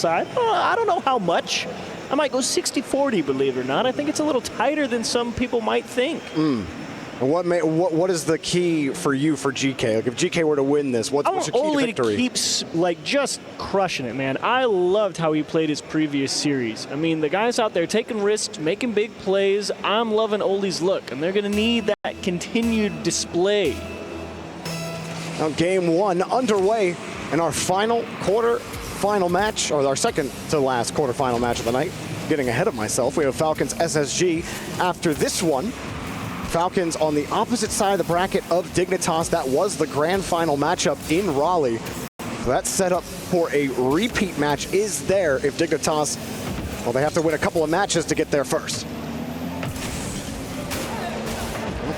side. I don't know how much. I might go 60-40, believe it or not. I think it's a little tighter than some people might think. What is the key for you for GK? Like if GK were to win this, what's your key to victory? Keeps just crushing it, man. I loved how he played his previous series. I mean, the guys out there taking risks, making big plays. I'm loving Oli's look, and they're going to need that continued display. Now, game one underway in our quarter-final match, or our second to last quarter-final match of the night. Getting ahead of myself, we have Falcons SSG. After this one, Falcons on the opposite side of the bracket of Dignitas. That was the grand final matchup in Raleigh. So that set up for a repeat match is there if Dignitas, well, they have to win a couple of matches to get there first.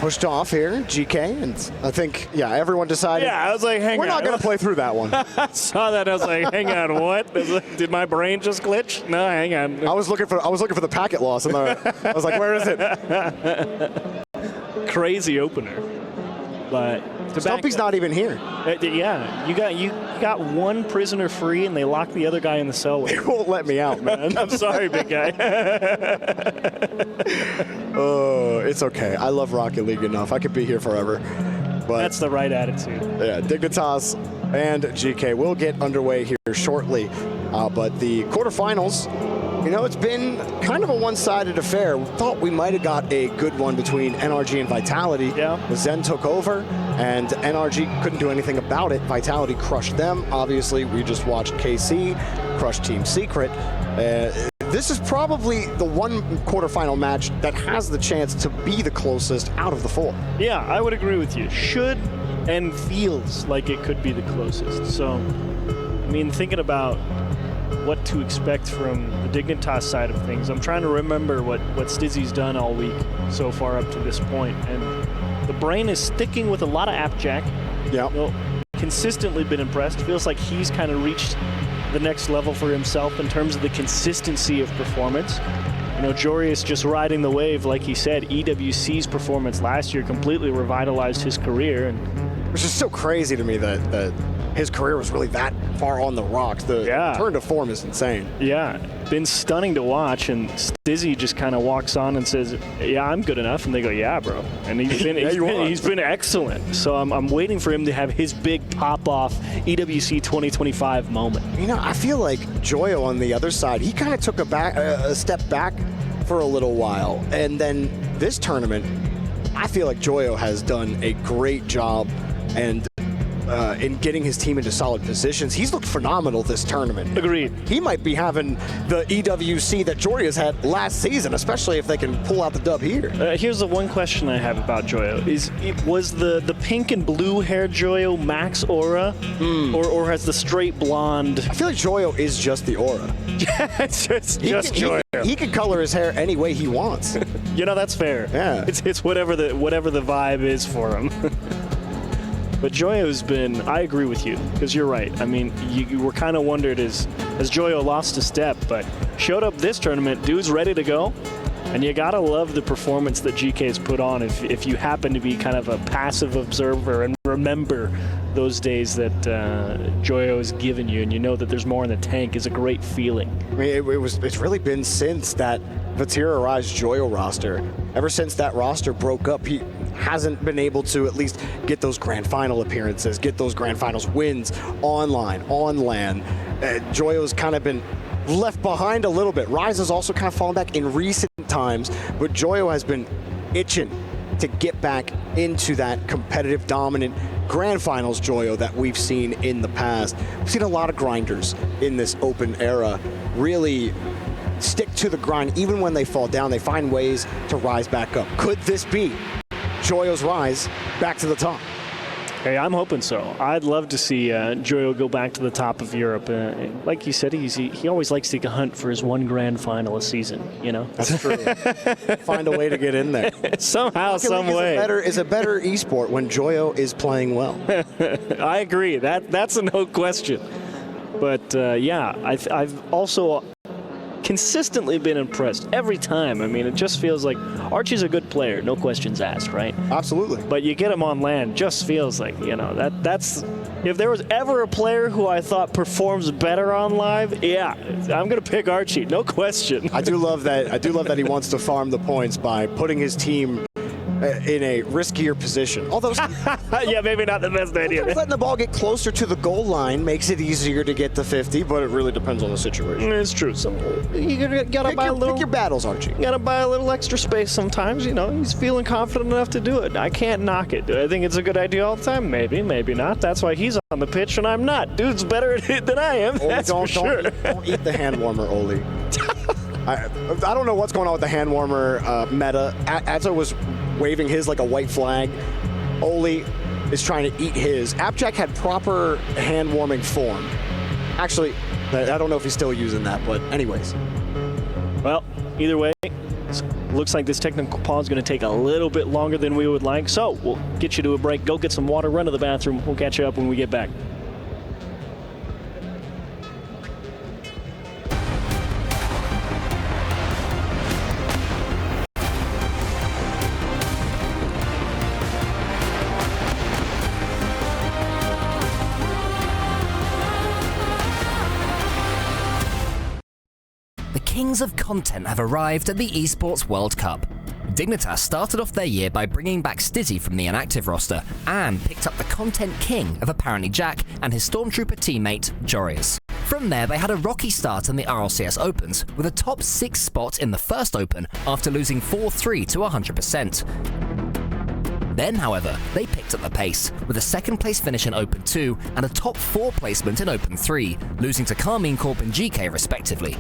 Pushed off here, GK, and I think, yeah, everyone decided. Yeah, I was like, hang on. We're not going to play through that one. I saw that. I was like, hang on, what? Did my brain just glitch? No, hang on. I was looking for the packet loss, and I was like, where is it? Crazy opener, but Stumpy's not even here. Yeah, you got one prisoner free, and they locked the other guy in the cell. They won't let me out, man. I'm sorry, big guy. Oh, it's okay. I love Rocket League enough. I could be here forever. But that's the right attitude. Yeah, Dignitas and GK will get underway here shortly. But the quarterfinals, you know, it's been kind of a one-sided affair. We thought we might have got a good one between NRG and Vitality. Yeah. Zen took over, and NRG couldn't do anything about it. Vitality crushed them. Obviously, we just watched KC crush Team Secret. This is probably the one quarterfinal match that has the chance to be the closest out of the four. Yeah, I would agree with you. Should and feels like it could be the closest. So, I mean, thinking about what to expect from the Dignitas side of things, I'm trying to remember what Stizzy's done all week so far up to this point, and the brain is sticking with a lot of Appjack. Yeah. You know, consistently been impressed. Feels like he's kind of reached the next level for himself in terms of the consistency of performance. You know, Jorius just riding the wave, like he said. EWC's performance last year completely revitalized his career, and which is so crazy to me that his career was really that far on the rocks. The turn to form is insane. Yeah, been stunning to watch, and Stizzy just kind of walks on and says, yeah, I'm good enough, and they go, yeah, bro. And he's been excellent. So I'm waiting for him to have his big pop-off EWC 2025 moment. You know, I feel like Joyo on the other side, he kind of took a step back for a little while, and then this tournament, I feel like Joyo has done a great job and in getting his team into solid positions. He's looked phenomenal this tournament. Agreed. He might be having the EWC that Jorius had last season, especially if they can pull out the dub here. Here's the one question I have about Joyo. Was the pink and blue hair Joyo max aura, or has the straight blonde? I feel like Joyo is just the aura. It's just Joyo. He can color his hair any way he wants. You know, that's fair. Yeah. It's whatever the vibe is for him. But Joyo's been, I agree with you, because you're right. I mean, you were kind of wondered, has Joyo lost a step, but showed up this tournament, dude's ready to go. And you gotta love the performance that GK's put on if you happen to be kind of a passive observer and remember those days that Joyo has given you, and you know that there's more in the tank is a great feeling. I mean, it's really been since that Vatira Rise Joyo roster. Ever since that roster broke up, he hasn't been able to at least get those grand final appearances, get those grand finals wins online, on LAN. Joyo's kind of been left behind a little bit. Rise has also kind of fallen back in recent times, but Joyo has been itching to get back into that competitive, dominant grand finals Joyo that we've seen in the past. We've seen a lot of grinders in this open era really stick to the grind. Even when they fall down, they find ways to rise back up. Could this be Joyo's rise back to the top? Hey, I'm hoping so. I'd love to see Joyo go back to the top of Europe. Like you said, he always likes to hunt for his one grand final a season, you know? That's true. Find a way to get in there. Somehow, some way. Is a better esport when Joyo is playing well. I agree. That's a no question. But, yeah, I've also consistently been impressed every time. I mean, it just feels like Archie's a good player, no questions asked, right? Absolutely. But you get him on LAN, just feels like, you know, that's If there was ever a player who I thought performs better on live, yeah, I'm going to pick Archie, no question. I do love that he wants to farm the points by putting his team in a riskier position. Although, yeah, maybe not the best idea. letting the ball get closer to the goal line makes it easier to get to 50, but it really depends on the situation. It's true. So you gotta Pick your battles, Archie. You gotta buy a little extra space sometimes. You know, he's feeling confident enough to do it. I can't knock it. Do I think it's a good idea all the time? Maybe, maybe not. That's why he's on the pitch and I'm not. Dude's better at it than I am. Oli, that's for sure. Don't eat the hand warmer, Oli. I don't know what's going on with the hand warmer meta. Atzo was waving his like a white flag. Oli is trying to eat his. Appjack had proper hand warming form. Actually, I don't know if he's still using that, but anyways. Well, either way, looks like this technical pause is going to take a little bit longer than we would like. So we'll get you to a break. Go get some water, run to the bathroom. We'll catch you up when we get back. Kings of content have arrived at the Esports World Cup. Dignitas started off their year by bringing back Stizzy from the inactive roster and picked up the content king of apparently Jack and his Stormtrooper teammate, Jorius. From there, they had a rocky start in the RLCS Opens with a top 6 spot in the first Open after losing 4-3 to 100%. Then, however, they picked up the pace, with a second place finish in Open 2 and a top 4 placement in Open 3, losing to Carmine Corp and Geekay respectively.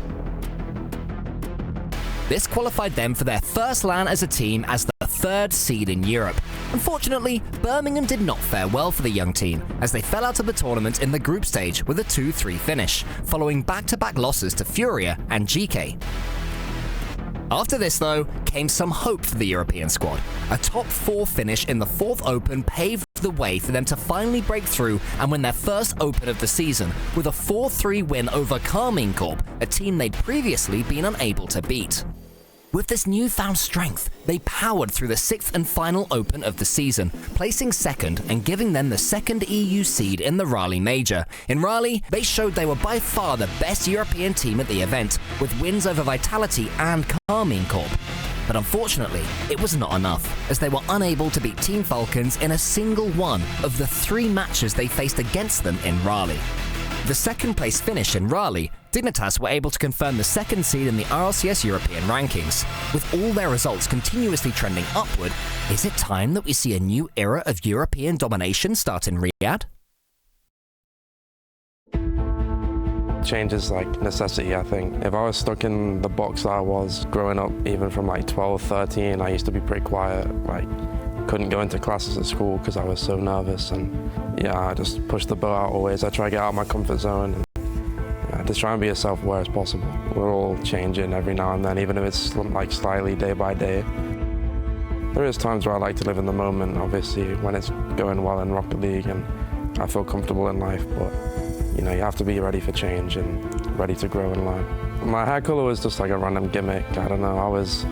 This qualified them for their first LAN as a team as the 3rd seed in Europe. Unfortunately, Birmingham did not fare well for the young team, as they fell out of the tournament in the group stage with a 2-3 finish, following back-to-back losses to Furia and GK. After this, though, came some hope for the European squad. A top 4 finish in the 4th Open paved the way for them to finally break through and win their first Open of the season, with a 4-3 win over Carmine Corp, a team they'd previously been unable to beat. With this newfound strength, they powered through the 6th and final Open of the season, placing 2nd and giving them the 2nd EU seed in the Raleigh Major. In Raleigh, they showed they were by far the best European team at the event, with wins over Vitality and Carmine Corp. But unfortunately, it was not enough, as they were unable to beat Team Falcons in a single one of the 3 matches they faced against them in Raleigh. The 2nd place finish in Raleigh, Dignitas were able to confirm the 2nd seed in the RLCS European rankings. With all their results continuously trending upward, is it time that we see a new era of European domination start in Riyadh? Change is like necessity, I think. If I was stuck in the box that I was growing up, even from like 12, 13, I used to be pretty quiet, like couldn't go into classes at school because I was so nervous, and yeah, I just pushed the boat out always. I try to get out of my comfort zone and just try and be as self-aware as possible. We're all changing every now and then, even if it's like slightly day by day. There is times where I like to live in the moment, obviously, when it's going well in Rocket League and I feel comfortable in life, but you know, you have to be ready for change and ready to grow and learn. My hair color was just like a random gimmick. I don't know, I was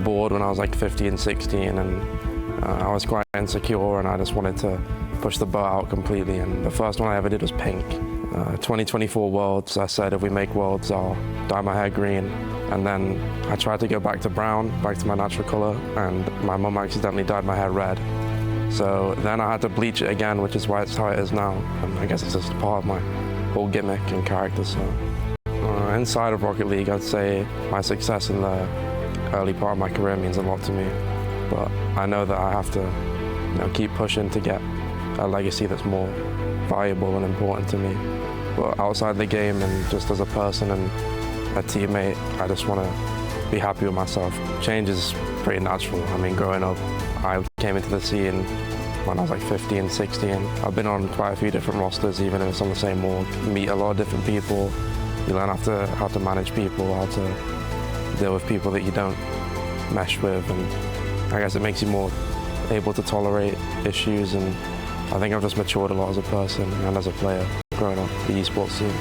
bored when I was like 15, 16, and I was quite insecure and I just wanted to push the boat out completely, and the first one I ever did was pink. 2024 Worlds, I said if we make Worlds I'll dye my hair green, and then I tried to go back to brown, back to my natural color, and my mum accidentally dyed my hair red. So then I had to bleach it again, which is why it's how it is now, and I guess it's just part of my whole gimmick and character. So inside of Rocket League, I'd say my success in the early part of my career means a lot to me. But I know that I have to, keep pushing to get a legacy that's more valuable and important to me. But outside the game and just as a person and a teammate, I just want to be happy with myself. Change is pretty natural. I mean, growing up, I came into the scene when I was like 15, 16. I've been on quite a few different rosters, even if it's on the same org. You meet a lot of different people. You learn how to manage people, how to deal with people that you don't mesh with, and I guess it makes you more able to tolerate issues, and I think I've just matured a lot as a person and as a player growing up the esports scene.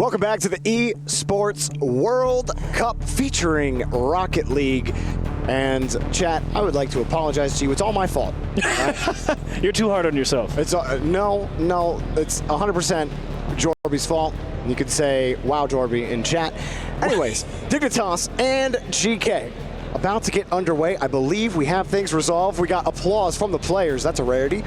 Welcome back to the Esports World Cup featuring Rocket League. And chat, I would like to apologize to you. It's all my fault. Right? You're too hard on yourself. It's no, it's 100% Jorby's fault. You could say, wow, Jorby, in chat. Anyways, Dignitas and GK about to get underway. I believe we have things resolved. We got applause from the players. That's a rarity.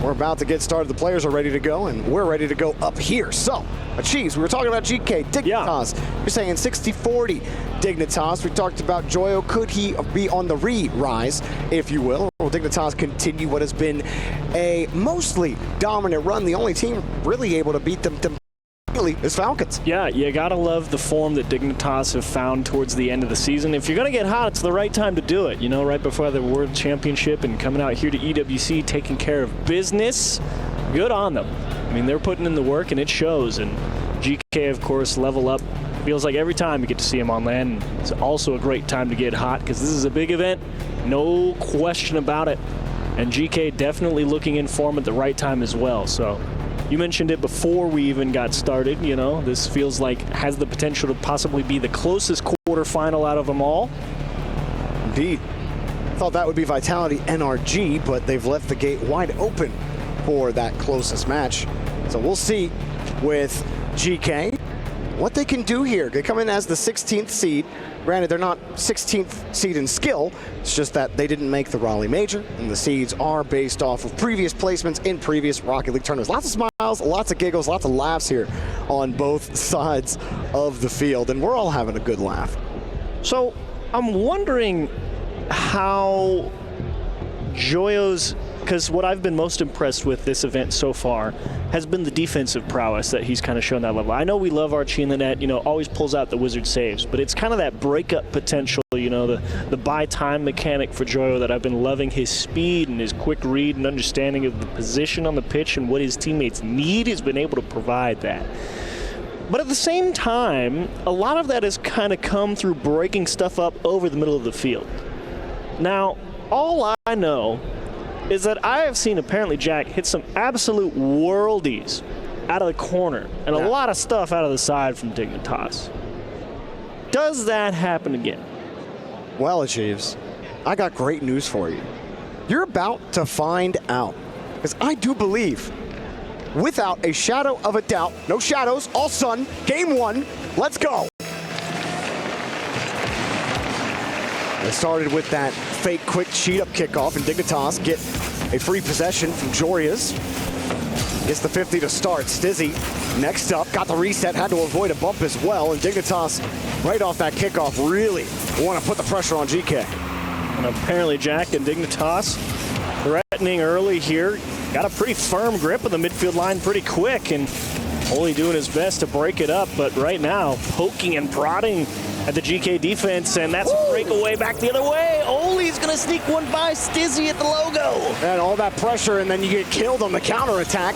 We're about to get started. The players are ready to go, and we're ready to go up here. So, Achieves, we were talking about GK, Dignitas. Yeah. You're saying 60-40 Dignitas. We talked about Joyo. Could he be on the re-rise, if you will? Will Dignitas continue what has been a mostly dominant run? The only team really able to beat them is Falcons. Yeah, you gotta love the form that Dignitas have found towards the end of the season. If you're gonna get hot, it's the right time to do it. You know, right before the World Championship and coming out here to EWC, taking care of business. Good on them. I mean, they're putting in the work and it shows. And GK, of course, level up. Feels like every time you get to see them on land. It's also a great time to get hot because this is a big event. No question about it. And GK definitely looking in form at the right time as well. So. You mentioned it before we even got started, you know, this feels like has the potential to possibly be the closest quarterfinal out of them all. Indeed. Thought that would be Vitality NRG, but they've left the gate wide open for that closest match. So we'll see with GK what they can do here. They come in as the 16th seed. Granted, they're not 16th seed in skill. It's just that they didn't make the Raleigh Major, and the seeds are based off of previous placements in previous Rocket League tournaments. Lots of smiles, lots of giggles, lots of laughs here on both sides of the field, and we're all having a good laugh. So I'm wondering how Joyo's, because what I've been most impressed with this event so far has been the defensive prowess that he's kind of shown that level. I know we love Archie in the net, you know, always pulls out the wizard saves, but it's kind of that breakup potential, you know, the buy time mechanic for Joyo that I've been loving. His speed and his quick read and understanding of the position on the pitch and what his teammates need. He's been able to provide that. But at the same time, a lot of that has kind of come through breaking stuff up over the middle of the field. Now, all I know is that I have seen apparently Jack hit some absolute worldies out of the corner and a lot of stuff out of the side from Dignitas. Does that happen again? Well, Achieves, I got great news for you. You're about to find out, because I do believe, without a shadow of a doubt, no shadows, all sun, game one, let's go. They started with that fake quick cheat-up kickoff, and Dignitas get a free possession from Jorias. Gets the 50 to start. Stizzy next up, got the reset, had to avoid a bump as well, and Dignitas, right off that kickoff, really want to put the pressure on GK. And apparently Jack and Dignitas threatening early here. Got a pretty firm grip of the midfield line pretty quick, and only doing his best to break it up, but right now, poking and prodding at the GK defense, and that's a breakaway back the other way. Oli's gonna sneak one by Stizzy at the logo. And all that pressure, and then you get killed on the counterattack.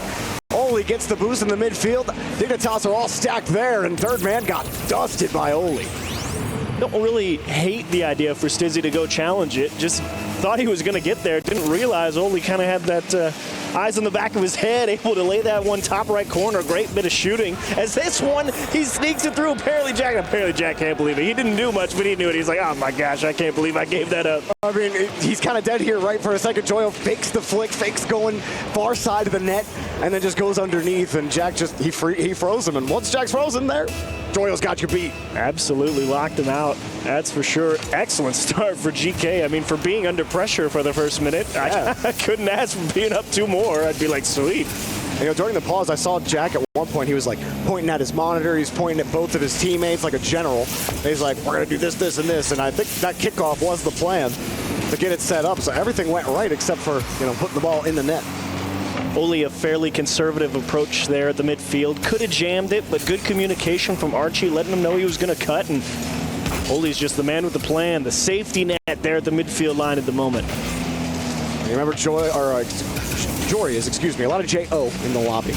Oli gets the boost in the midfield. Dignitas are all stacked there, and third man got dusted by Oli. Don't really hate the idea for Stizzy to go challenge it. Just thought he was going to get there. Didn't realize Oli kind of had that eyes on the back of his head, able to lay that one top right corner. Great bit of shooting. As this one, he sneaks it through. Apparently Jack can't believe it. He didn't do much, but he knew it. He's like, oh my gosh, I can't believe I gave that up. I mean, he's kind of dead here right for a second. Joyo fakes the flick, fakes going far side of the net, and then just goes underneath, and Jack just, he froze him. And once Jack's frozen there, Joyo's got you beat. Absolutely locked him out. That's for sure. Excellent start for GK. I mean, for being under pressure for the first minute, yeah. I couldn't ask for being up two more. I'd be like, sweet. You know, during the pause, I saw Jack at one point. He was like pointing at his monitor. He's pointing at both of his teammates like a general. And he's like, we're going to do this, this, and this. And I think that kickoff was the plan to get it set up. So everything went right except for, you know, putting the ball in the net. Only a fairly conservative approach there at the midfield. Could have jammed it, but good communication from Archie, letting him know he was going to cut. And Oli's just the man with the plan. The safety net there at the midfield line at the moment. You remember Jorias, excuse me, a lot of J-O in the lobby.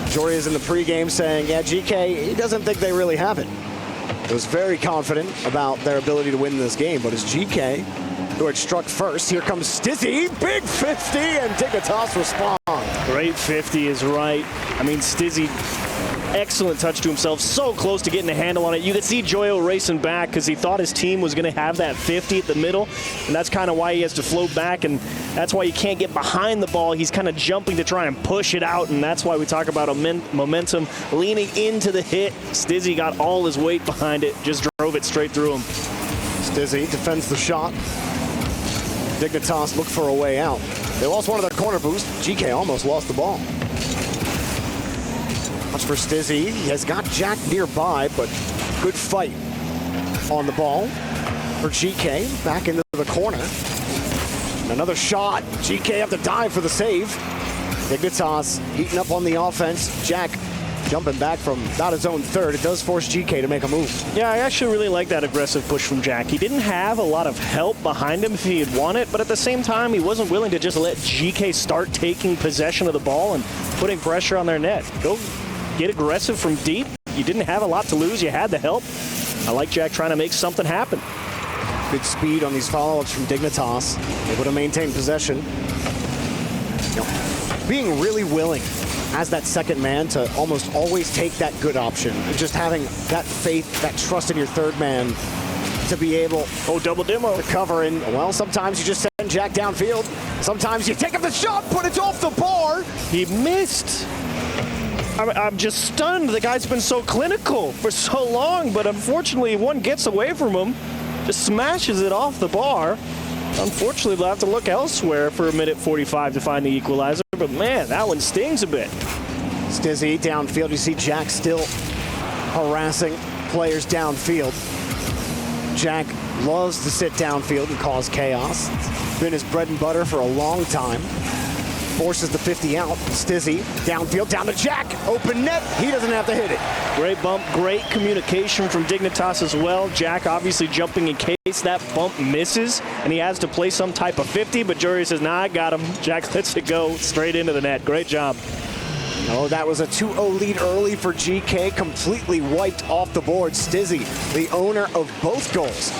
Jorias in the pregame saying, yeah, GK, he doesn't think they really have it. He was very confident about their ability to win this game, but it's GK who had struck first. Here comes Stizzy, big 50, and Dignitas responds. Great 50 is right. I mean, Stizzy Excellent touch to himself, so close to getting a handle on it. You could see Joyo racing back because he thought his team was going to have that 50 at the middle, and that's kind of why he has to float back, and that's why you can't get behind the ball. He's kind of jumping to try and push it out, and that's why we talk about momentum, leaning into the hit. Stizzy got all his weight behind it, just drove it straight through him. Stizzy defends the shot. Dignitas look for a way out. They lost one of their corner boosts. GK almost lost the ball. Watch for Stizzy. He has got Jack nearby, but good fight on the ball for GK. Back into the corner. Another shot. GK have to dive for the save. Dignitas heating up on the offense. Jack jumping back from not his own third. It does force GK to make a move. Yeah, I actually really like that aggressive push from Jack. He didn't have a lot of help behind him if he had won it, but at the same time, he wasn't willing to just let GK start taking possession of the ball and putting pressure on their net. Go get aggressive from deep. You didn't have a lot to lose. You had the help. I like Jack trying to make something happen. Good speed on these follow-ups from Dignitas. Able to maintain possession. You know, being really willing as that second man to almost always take that good option. And just having that faith, that trust in your third man to be able double demo to cover. And, well, sometimes you just send Jack downfield. Sometimes you take up the shot, but it's off the bar. He missed. I'm just stunned. The guy's been so clinical for so long, but unfortunately, one gets away from him, just smashes it off the bar. Unfortunately, they'll have to look elsewhere for a minute 45 to find the equalizer, but man, that one stings a bit. Stizzy downfield. You see Jack still harassing players downfield. Jack loves to sit downfield and cause chaos. It's been his bread and butter for a long time. Forces the 50 out. Stizzy downfield, down to Jack. Open net. He doesn't have to hit it. Great bump, great communication from Dignitas as well. Jack obviously jumping in case that bump misses and he has to play some type of 50, but Jury says, nah, I got him. Jack lets it go straight into the net. Great job. Oh, that was a 2-0 lead early for GK. Completely wiped off the board. Stizzy, the owner of both goals.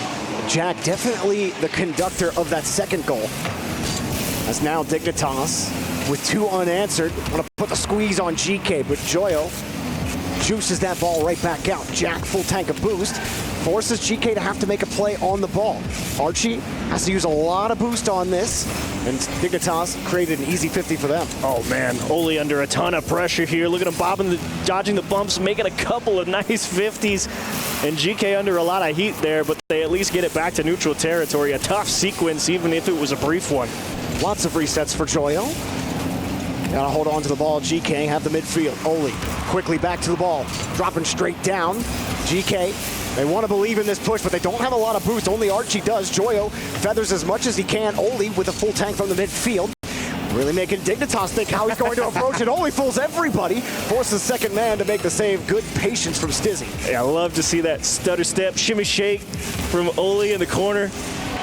Jack, definitely the conductor of that second goal. As now Dignitas with two unanswered. Want to put the squeeze on GK, but Joyo juices that ball right back out. Jack, full tank of boost, forces GK to have to make a play on the ball. Archie has to use a lot of boost on this, and Dignitas created an easy 50 for them. Oh man, Oli under a ton of pressure here. Look at him bobbing, dodging the bumps, making a couple of nice 50s. And GK under a lot of heat there, but they at least get it back to neutral territory. A tough sequence, even if it was a brief one. Lots of resets for Joyo. Gotta hold on to the ball. GK have the midfield. Oli quickly back to the ball. Dropping straight down. GK, they want to believe in this push, but they don't have a lot of boost. Only Archie does. Joyo feathers as much as he can. Oli with a full tank from the midfield. Really making Dignitas think how he's going to approach it. Oli fools everybody. Forces the second man to make the save. Good patience from Stizzy. Yeah, I love to see that stutter step, shimmy shake from Oli in the corner.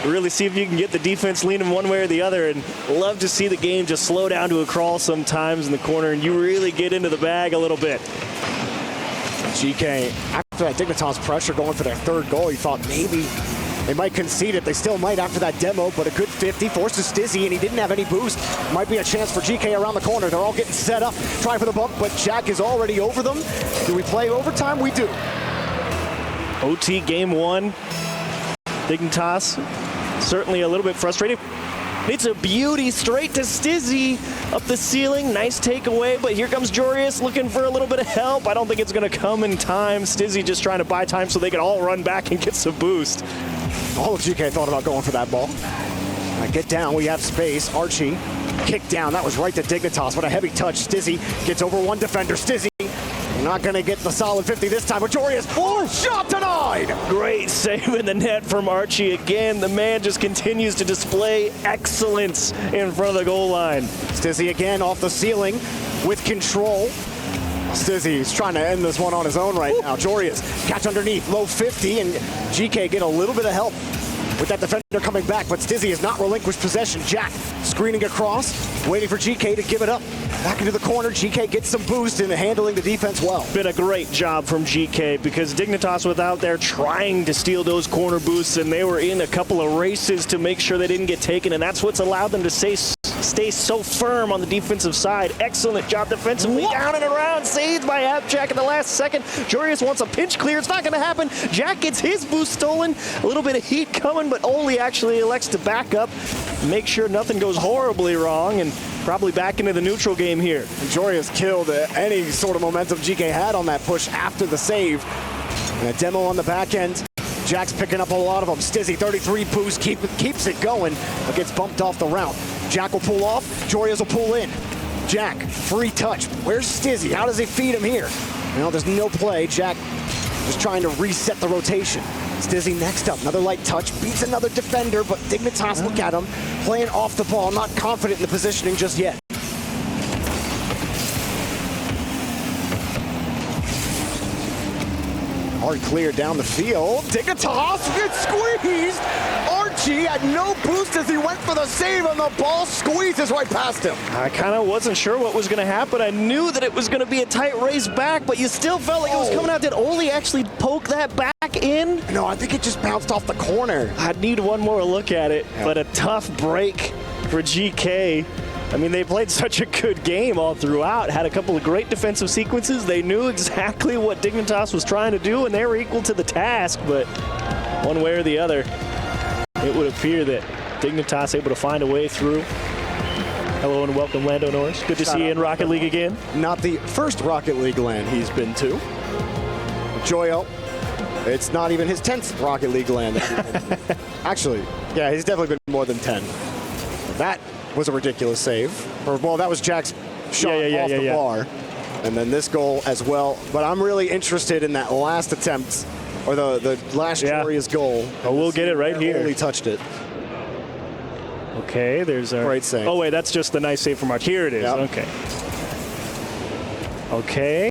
Really see if you can get the defense leaning one way or the other, and love to see the game just slow down to a crawl sometimes in the corner, and you really get into the bag a little bit. GK, after that Dignitas pressure going for their third goal, you thought maybe they might concede it. They still might after that demo, but a good 50 forces Stizzy, and he didn't have any boost. Might be a chance for GK around the corner. They're all getting set up, trying for the bump, but Jack is already over them. Do we play overtime? We do. OT game one. Dignitas certainly a little bit frustrated. It's a beauty straight to Stizzy up the ceiling. Nice takeaway, but here comes Jorius looking for a little bit of help. I don't think it's going to come in time. Stizzy just trying to buy time so they can all run back and get some boost. All of GK thought about going for that ball. Get down, we have space. Archie, kick down. That was right to Dignitas. What a heavy touch. Stizzy gets over one defender. Stizzy not going to get the solid 50 this time. Jorius, shot denied! Great save in the net from Archie again. The man just continues to display excellence in front of the goal line. Stizzy again off the ceiling with control. Stizzy's trying to end this one on his own right now. Jorius, catch underneath, low 50, and GK get a little bit of help with that defender coming back, but Stizzy has not relinquished possession. Jack screening across, waiting for GK to give it up. Back into the corner, GK gets some boost in handling the defense well. Been a great job from GK because Dignitas was out there trying to steal those corner boosts, and they were in a couple of races to make sure they didn't get taken, and that's what's allowed them to stay stay so firm on the defensive side. Excellent job defensively. Down and around, saved by Jack in the last second. Joreus wants a pinch clear. It's not going to happen. Jack gets his boost stolen. A little bit of heat coming, but Oli actually elects to back up, make sure nothing goes horribly wrong, and probably back into the neutral game here. And Joreus killed any sort of momentum GK had on that push after the save. And a demo on the back end. Jack's picking up a lot of them. Stizzy, 33 boost, keeps it going, but gets bumped off the route. Jack will pull off, Joreus will pull in. Jack, free touch. Where's Stizzy? How does he feed him here? Well, there's no play. Jack just trying to reset the rotation. Stizzy next up, another light touch, beats another defender, but Dignitas, look at him, playing off the ball, not confident in the positioning just yet. Hard clear down the field. Dignitas gets squeezed. Archie had no boost as he went for the save, and the ball squeezes right past him. I kind of wasn't sure what was going to happen. I knew that it was going to be a tight race back, but you still felt like it was coming out. Did Oli actually poke that back in? No, I think it just bounced off the corner. I'd need one more look at it, but a tough break for GK. I mean, they played such a good game all throughout, had a couple of great defensive sequences. They knew exactly what Dignitas was trying to do, and they were equal to the task, but one way or the other, it would appear that Dignitas able to find a way through. Hello and welcome, Lando Norris. Good to see you in Rocket League again. Not the first Rocket League LAN he's been to. Joyo, it's not even his 10th Rocket League LAN. Actually, yeah, he's definitely been more than 10. That was a ridiculous save. Well, that was Jack's shot off the bar. And then this goal as well. But I'm really interested in that last attempt, or the last Joreus goal. Oh, we'll get it right here. Only touched it. Okay, there's a great save. Oh wait, that's just the nice save from Arch. Here it is. Yep. Okay. Okay.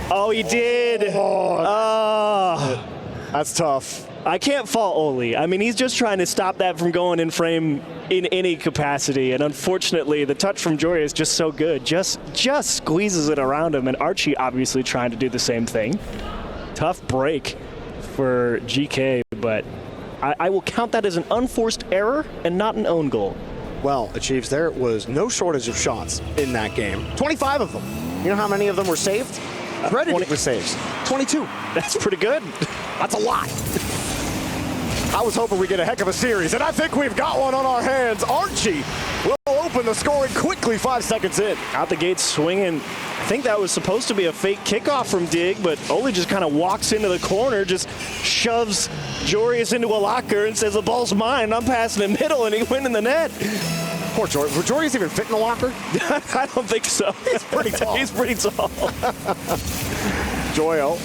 Oh, he did. Oh. That's tough. I can't fault Oli. I mean, he's just trying to stop that from going in frame in any capacity, and unfortunately, the touch from Joreus is just so good. Just squeezes it around him, and Archie obviously trying to do the same thing. Tough break for GK, but I will count that as an unforced error and not an own goal. Well, Achieves, there was no shortage of shots in that game. 25 of them. You know how many of them were saved? Credited with saves. 22. That's pretty good. That's a lot. I was hoping we'd get a heck of a series, and I think we've got one on our hands. Archie will open the scoring quickly 5 seconds in. Out the gate swinging. I think that was supposed to be a fake kickoff from Dig, but Oli just kind of walks into the corner, just shoves Joreus into a locker and says, the ball's mine, I'm passing it middle, and he went in the net. Poor Joreus. Would Joreus even fit in the locker? I don't think so. He's pretty tall. He's pretty tall. Joyo,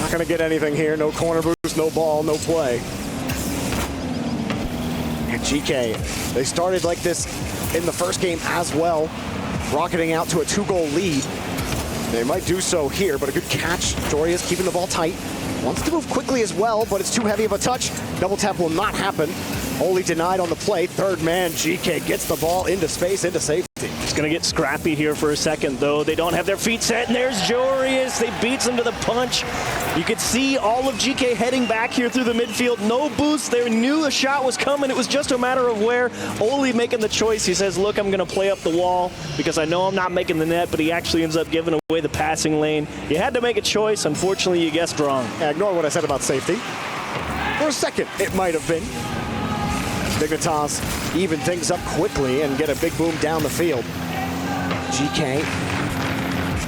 not going to get anything here. No corner boost, no ball, no play. And GK, they started like this in the first game as well, rocketing out to a 2-goal lead. They might do so here, but a good catch. Joreus keeping the ball tight. Wants to move quickly as well, but it's too heavy of a touch. Double tap will not happen. Only denied on the play. Third man, GK gets the ball into space, into safety. It's going to get scrappy here for a second, though. They don't have their feet set, and there's Joreus. They beats him to the punch. You could see all of GK heading back here through the midfield. No boost. They knew a shot was coming. It was just a matter of where. Oli making the choice. He says, look, I'm going to play up the wall because I know I'm not making the net, but he actually ends up giving away the passing lane. You had to make a choice. Unfortunately, you guessed wrong. Yeah, ignore what I said about safety. For a second, it might have been. Dignitas even things up quickly and get a big boom down the field. GK,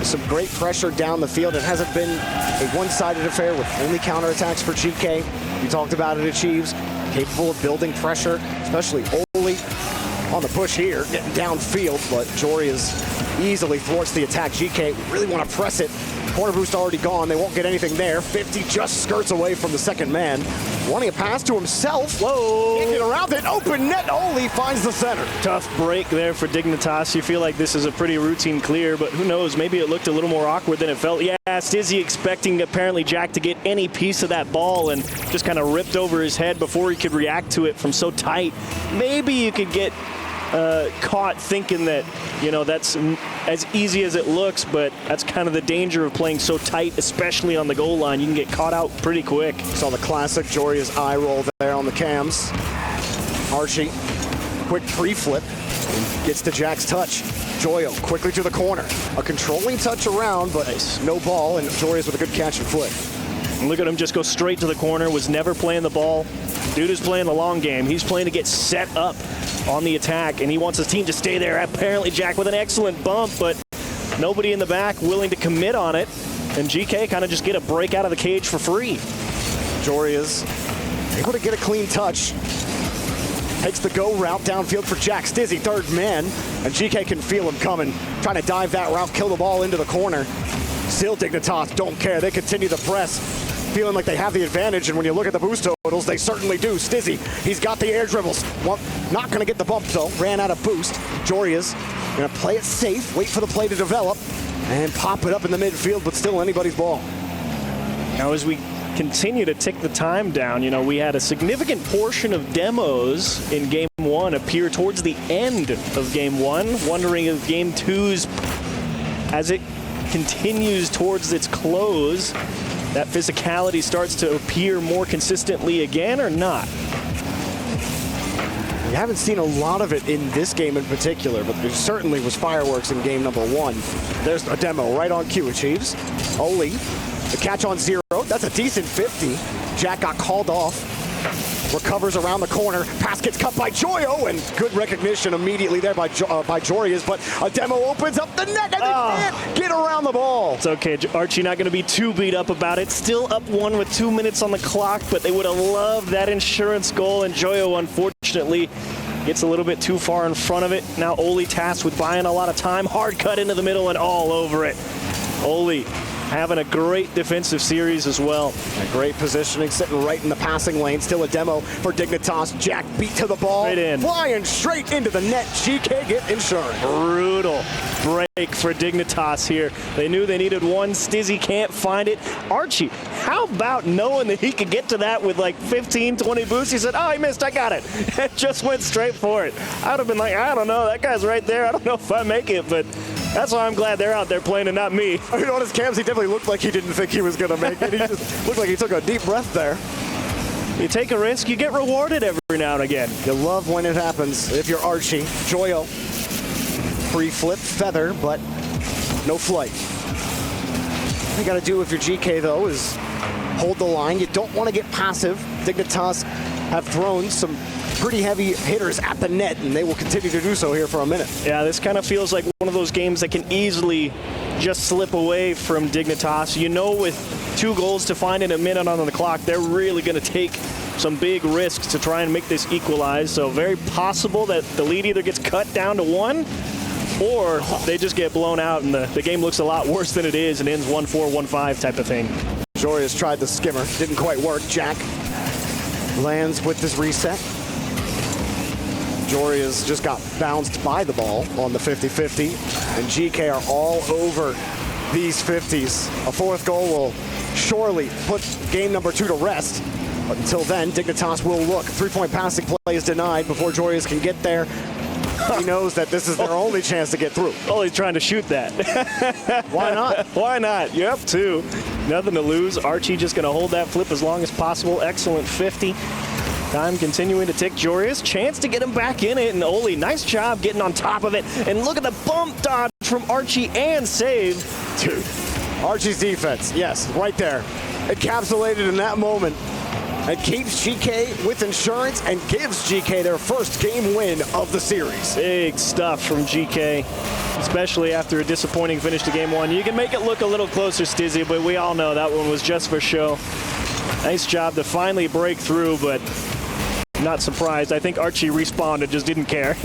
some great pressure down the field. It hasn't been a one-sided affair with only counterattacks for GK. We talked about it, Achieves. Capable of building pressure, especially Oli on the push here, getting downfield, but Joreus easily thwarts the attack. GK really want to press it. Corner boost already gone. They won't get anything there. 50 just skirts away from the second man. Wanting a pass to himself. Whoa. Can't get around it. Open net. Oli finds the center. Tough break there for Dignitas. You feel like this is a pretty routine clear, but who knows? Maybe it looked a little more awkward than it felt. Yeah, Stizzy expecting apparently Jack to get any piece of that ball and just kind of ripped over his head before he could react to it from so tight. Maybe you could get caught thinking that, you know, that's as easy as it looks, but that's kind of the danger of playing so tight, especially on the goal line. You can get caught out pretty quick. Saw the classic Joreus eye roll there on the cams. Archie, quick pre-flip. Gets to Jack's touch. Joyo quickly to the corner. A controlling touch around, but no ball, and Joreas with a good catch and flick. And look at him just go straight to the corner, was never playing the ball. Dude is playing the long game. He's playing to get set up on the attack, and he wants his team to stay there. Apparently, Jack with an excellent bump, but nobody in the back willing to commit on it. And GK kind of just get a break out of the cage for free. Joreas able to get a clean touch. Takes the go route downfield for Jack. Stizzy, third man, and GK can feel him coming. Trying to dive that route, kill the ball into the corner. Still Dignitas don't care. They continue to press, feeling like they have the advantage, and when you look at the boost totals, they certainly do. Stizzy, he's got the air dribbles. Well, not going to get the bump, though. Ran out of boost. Joreas going to play it safe, wait for the play to develop, and pop it up in the midfield, but still anybody's ball. Now, as we continue to tick the time down, you know, we had a significant portion of demos in Game 1 appear towards the end of Game 1, wondering if Game 2's, as it continues towards its close, that physicality starts to appear more consistently again or not. We haven't seen a lot of it in this game in particular, but there certainly was fireworks in game number 1. There's a demo right on cue. Achieves. Oli, the catch on 0. That's a decent 50. Jack got called off. Recovers around the corner. Pass gets cut by Joyo, and good recognition immediately there by Joreas, but a demo opens up the net, and they can't get around the ball. It's okay, Archie not going to be too beat up about it. Still up 1 with 2 minutes on the clock, but they would have loved that insurance goal, and Joyo, unfortunately, gets a little bit too far in front of it. Now Oli tasked with buying a lot of time. Hard cut into the middle and all over it. Oli having a great defensive series as well. A great positioning, sitting right in the passing lane. Still a demo for Dignitas. Jack beat to the ball. Straight in. Flying straight into the net. GK get insurance. Brutal break for Dignitas here. They knew they needed one. Stizzy can't find it. Archie, how about knowing that he could get to that with like 15, 20 boosts? He said, oh, he missed, I got it. And just went straight for it. I would have been like, I don't know, that guy's right there. I don't know if I make it, but that's why I'm glad they're out there playing and not me. You know, on his cams, he definitely looked like he didn't think he was going to make it. He just looked like he took a deep breath there. You take a risk, you get rewarded every now and again. You love when it happens. If you're Archie, Joyo, free flip, feather, but no flight. What you got to do if you're GK, though, is hold the line. You don't want to get passive. Dignitas have thrown some pretty heavy hitters at the net, and they will continue to do so here for a minute. Yeah, this kind of feels like one of those games that can easily just slip away from Dignitas. You know, with 2 goals to find in a minute on the clock, they're really going to take some big risks to try and make this equalize. So very possible that the lead either gets cut down to 1 or they just get blown out and the game looks a lot worse than it is and ends 1-4, 1-5 type of thing. Joreas tried the skimmer, didn't quite work. Jack lands with this reset. Joreas just got bounced by the ball on the 50-50, and GK are all over these 50s. A 4th goal will surely put game number 2 to rest. But until then, Dignitas will look. 3-point passing play is denied before Joreas can get there. He knows that this is their only chance to get through. Oh, he's trying to shoot that. Why not? Why not? You're up 2. Nothing to lose. Archie just going to hold that flip as long as possible. Excellent 50. Time continuing to tick. Joreas, chance to get him back in it, and Oli, nice job getting on top of it. And look at the bump dodge from Archie and save. Dude, Archie's defense, yes, right there. Encapsulated in that moment. It keeps GK with insurance and gives GK their first game win of the series. Big stuff from GK, especially after a disappointing finish to game 1. You can make it look a little closer, Stizzy, but we all know that one was just for show. Nice job to finally break through, but not surprised. I think Archie respawned and just didn't care. I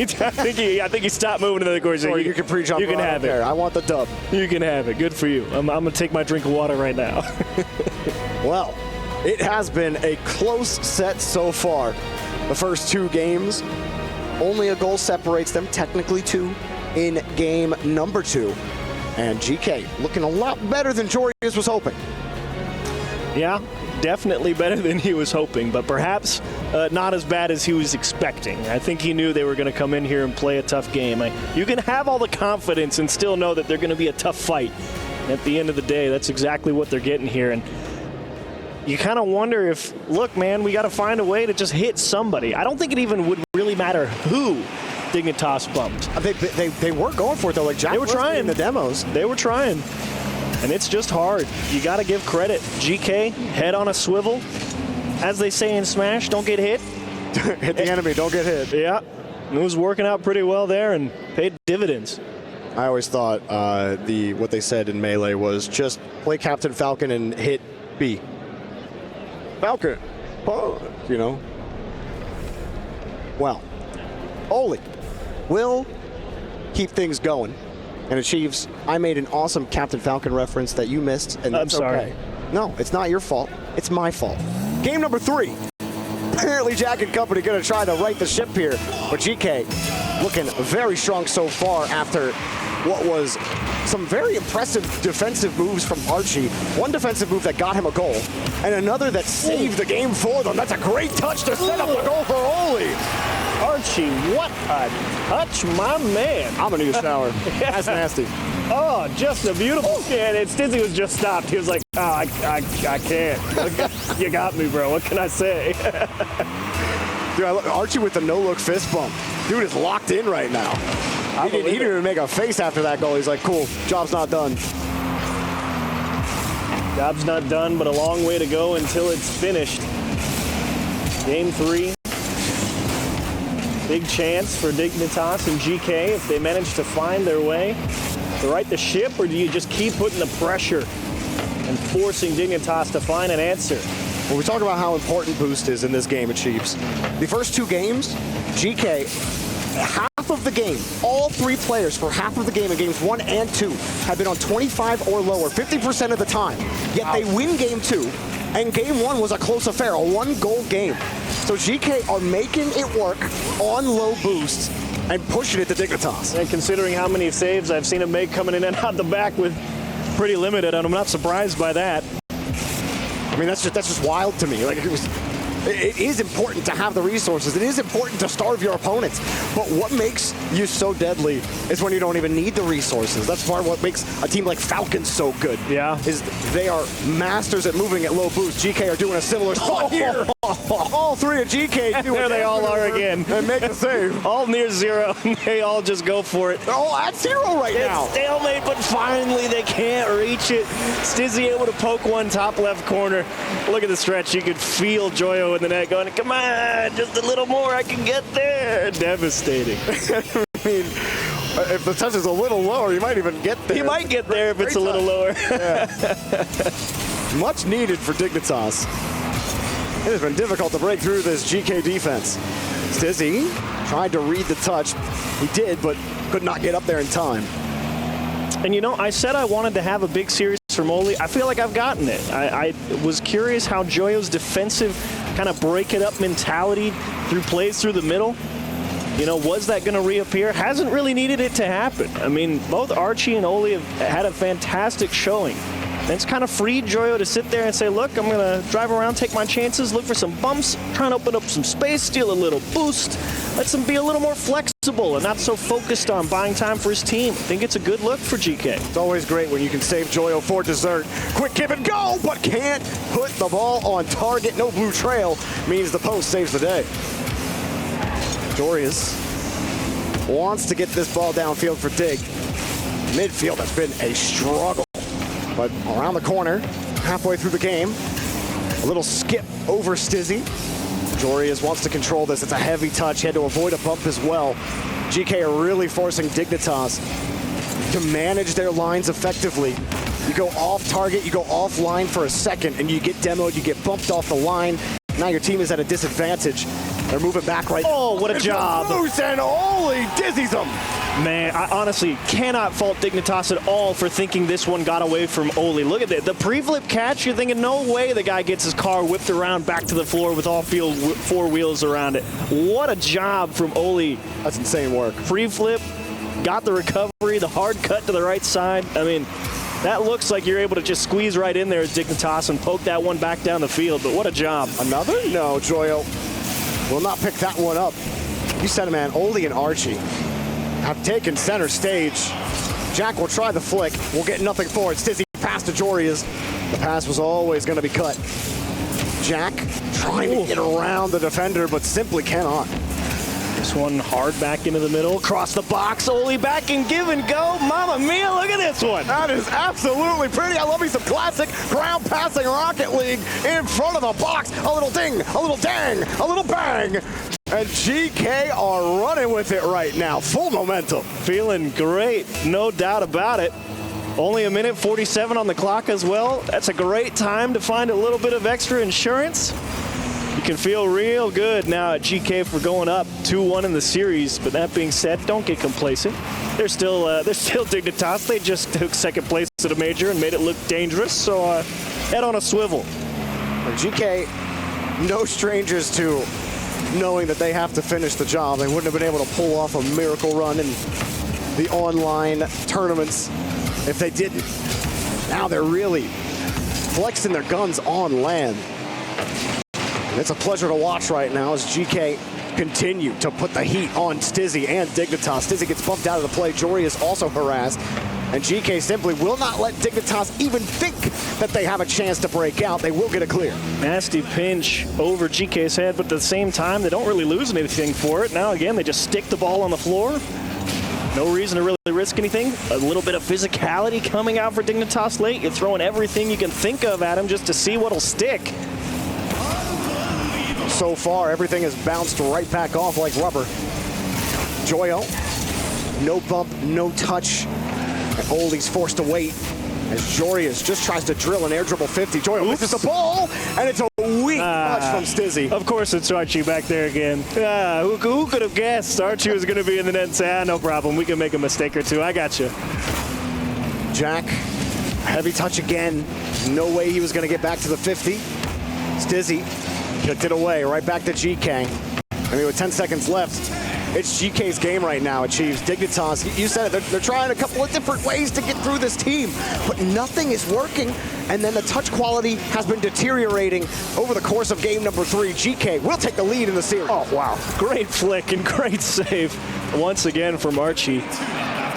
think he stopped moving to the course. Or you can pre-jump. You can have it. I want the dub. You can have it. Good for you. I'm going to take my drink of water right now. Well, it has been a close set so far. The first 2 games, only a goal separates them, technically 2 in game number 2. And GK looking a lot better than Joreas was hoping. Yeah, definitely better than he was hoping, but perhaps not as bad as he was expecting. I think he knew they were going to come in here and play a tough game. You can have all the confidence and still know that they're going to be a tough fight. At the end of the day, that's exactly what they're getting here. And you kind of wonder if, look, man, we got to find a way to just hit somebody. I don't think it even would really matter who. Dignitas bumped. They were going for it, though. Like, Jack They were trying. in the demos. They were trying. And it's just hard. You got to give credit. GK, head on a swivel. As they say in Smash, don't get hit. Hit the enemy, don't get hit. Yeah. It was working out pretty well there and paid dividends. I always thought what they said in Melee was just play Captain Falcon and hit B. Falcon. You know. Well, Oli will keep things going and achieves. I made an awesome Captain Falcon reference that you missed, and that's I'm sorry. okay. No, it's not your fault. It's my fault. Game number 3. Apparently Jack and company going to try to right the ship here, but GK looking very strong so far after what was some very impressive defensive moves from Archie. One defensive move that got him a goal, and another that saved the game for them. That's a great touch to set up the goal for Oli. Archie, what a touch, my man. I'm gonna need a shower. That's nasty. Oh, just a beautiful scan. And Stizzy was just stopped. He was like, oh, I can't. You got me, bro. What can I say? Dude, Archie with the no-look fist bump. Dude is locked in right now. He didn't even make a face after that goal. He's like, cool, job's not done. Job's not done, but a long way to go until it's finished. Game 3. Big chance for Dignitas and GK if they manage to find their way to right the ship, or do you just keep putting the pressure and forcing Dignitas to find an answer? When we talk about how important boost is in this game at Chiefs, the first 2 games, GK, half of the game, all 3 players for half of the game in games 1 and 2 have been on 25 or lower 50% of the time. Yet they win game 2, and game 1 was a close affair, a 1-goal game. So GK are making it work on low boosts and pushing it to Dignitas. And considering how many saves I've seen him make coming in and out the back with pretty limited, and I'm not surprised by that. I mean, that's just wild to me. Like, it is important to have the resources. It is important to starve your opponents. But what makes you so deadly is when you don't even need the resources. That's part of what makes a team like Falcon so good. Yeah. Is they are masters at moving at low boost. GK are doing a similar spot here. All 3 of GK do There they all are again. And make the save. All near 0. They all just go for it. They're all at 0 right now. It's stalemate, but finally they can't reach it. Stizzy able to poke one top left corner. Look at the stretch. You could feel Joyo in the net going, come on, just a little more, I can get there. Devastating. I mean, if the touch is a little lower, you might even get there. You might get there if it's a little lower. Yeah. Much needed for Dignitas. It has been difficult to break through this GK defense. Stizzy tried to read the touch. He did, but could not get up there in time. And you know, I said I wanted to have a big series from Oli. I feel like I've gotten it. I was curious how Joyo's defensive kind of break it up mentality through plays through the middle. You know, was that going to reappear? Hasn't really needed it to happen. I mean, both Archie and Oli have had a fantastic showing. And it's kind of freed Joyo to sit there and say, look, I'm going to drive around, take my chances, look for some bumps, try and open up some space, steal a little boost. Let him be a little more flexible and not so focused on buying time for his team. I think it's a good look for GK. It's always great when you can save Joyo for dessert. Quick give and go, but can't put the ball on target. No blue trail means the post saves the day. Dorius wants to get this ball downfield for Dig. Midfield has been a struggle. But around the corner, halfway through the game, a little skip over Stizzy. Jorius wants to control this. It's a heavy touch. He had to avoid a bump as well. GK are really forcing Dignitas to manage their lines effectively. You go off target, you go offline for a second, and you get demoed, you get bumped off the line. Now your team is at a disadvantage. They're moving back right. Oh, what a job. And Oli dizzies them. Man, I honestly cannot fault Dignitas at all for thinking this one got away from Oli. Look at that. The pre-flip catch, you're thinking, no way the guy gets his car whipped around back to the floor with all 4 wheels around it. What a job from Oli. That's insane work. Pre-flip, got the recovery, the hard cut to the right side. I mean, that looks like you're able to just squeeze right in there as Dignitas and poke that one back down the field, but what a job. Another? No, Joyo will not pick that one up. You said it, man. Oli and Archie have taken center stage. Jack will try the flick. We'll get nothing for it. Stizzy pass to Jorius. The pass was always going to be cut. Jack trying to get around the defender, but simply cannot. This one hard back into the middle, across the box, Oli back and give and go. Mamma mia, look at this one. That is absolutely pretty. I love me some classic ground passing Rocket League in front of the box. A little ding, a little dang, a little bang. And GK are running with it right now. Full momentum. Feeling great, no doubt about it. Only a minute 47 on the clock as well. That's a great time to find a little bit of extra insurance. You can feel real good now at GK for going up 2-1 in the series. But that being said, don't get complacent. They're still Dignitas. They just took second place at a major and made it look dangerous. So head on a swivel. GK, no strangers to knowing that they have to finish the job. They wouldn't have been able to pull off a miracle run in the online tournaments if they didn't. Now they're really flexing their guns on land. And it's a pleasure to watch right now as GK continue to put the heat on Stizzy and Dignitas. Stizzy gets bumped out of the play. Jory is also harassed. And GK simply will not let Dignitas even think that they have a chance to break out. They will get a clear. Nasty pinch over GK's head, but at the same time, they don't really lose anything for it. Now, again, they just stick the ball on the floor. No reason to really risk anything. A little bit of physicality coming out for Dignitas late. You're throwing everything you can think of at him just to see what'll stick. So far, everything has bounced right back off like rubber. Joyo, no bump, no touch. And Oli's forced to wait as Jorius just tries to drill an air dribble 50. Joyo misses the ball, and it's a weak touch from Stizzy. Of course it's Archie back there again. Who could have guessed Archie was going to be in the net and say, no problem, we can make a mistake or two. I got you. Jack, heavy touch again. No way he was going to get back to the 50. Stizzy kicked it away, right back to GK. I mean, with 10 seconds left, it's GK's game right now, Achieves. Dignitas, you said it, they're trying a couple of different ways to get through this team, but nothing is working, and then the touch quality has been deteriorating over the course of game number 3. GK will take the lead in the series. Oh, wow. Great flick and great save once again from Archie.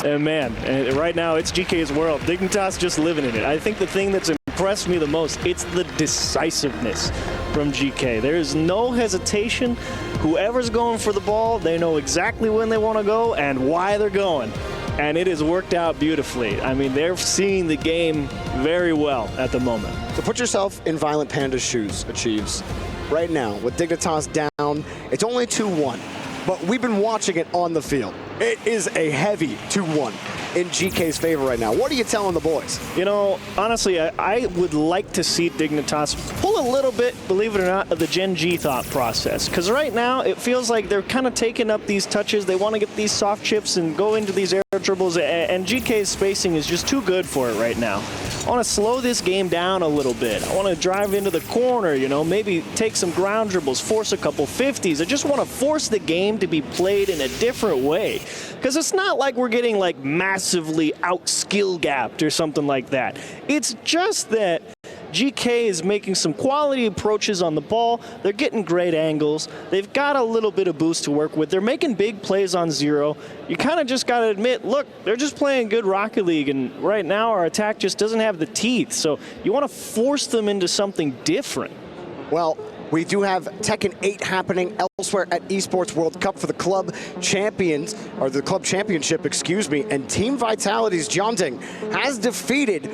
And man, right now it's GK's world. Dignitas just living in it. I think the thing that's impressed me the most, it's the decisiveness from GK. There is no hesitation. Whoever's going for the ball, they know exactly when they want to go and why they're going. And it has worked out beautifully. I mean, they're seeing the game very well at the moment. So put yourself in Violent Panda's shoes, Achieves. Right now, with Dignitas down, it's only 2-1. But we've been watching it on the field. It is a heavy 2-1 in GK's favor right now. What are you telling the boys? You know, honestly, I would like to see Dignitas pull a little bit, believe it or not, of the Gen.G thought process. Because right now, it feels like they're kind of taking up these touches. They want to get these soft chips and go into these air dribbles, and GK's spacing is just too good for it right now. I want to slow this game down a little bit. I want to drive into the corner, you know, maybe take some ground dribbles, force a couple 50s. I just want to force the game to be played in a different way. Because it's not like we're getting like massively out-skill gapped or something like that. It's just that GK is making some quality approaches on the ball. They're getting great angles. They've got a little bit of boost to work with. They're making big plays on zero. You kind of just got to admit, look, they're just playing good Rocket League, and right now our attack just doesn't have the teeth. So you want to force them into something different. Well, we do have Tekken 8 happening elsewhere at Esports World Cup for the club champions, or the club championship, excuse me, and Team Vitality's Gen.G has defeated